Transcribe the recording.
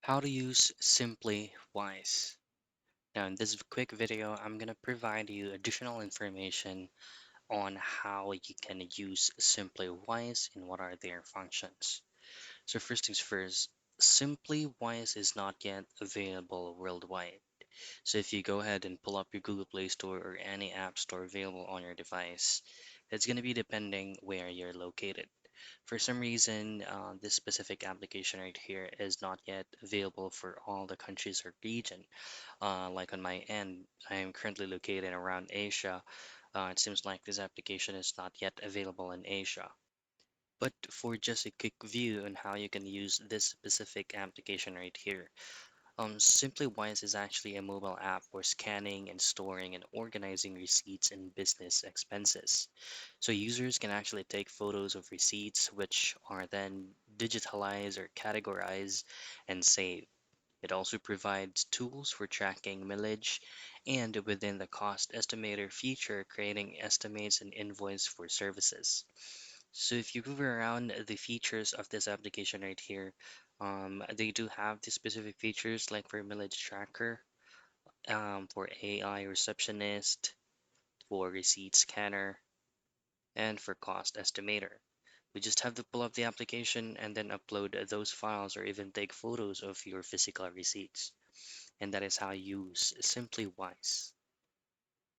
How to use Simplywise. Now, in this quick video, I'm going to provide you additional information on how you can use Simplywise and what are their functions. So first things first, Simplywise is not yet available worldwide. So if you go ahead and pull up your Google Play Store or any app store available on your device, it's going to be depending where you're located. For some reason, this specific application right here is not yet available for all the countries or region. Like on my end, I am currently located around Asia. It seems like this application is not yet available in Asia. But for just a quick view on how you can use this specific application right here, SimplyWise is actually a mobile app for scanning and storing and organizing receipts and business expenses. So users can actually take photos of receipts, which are then digitalized or categorized and saved. It also provides tools for tracking mileage and within the cost estimator feature, creating estimates and invoice for services. So if you move around the features of this application right here, they do have the specific features like for mileage tracker, for AI receptionist, for receipt scanner, and for cost estimator. We just have to pull up the application and then upload those files or even take photos of your physical receipts. And that is how you use SimplyWise.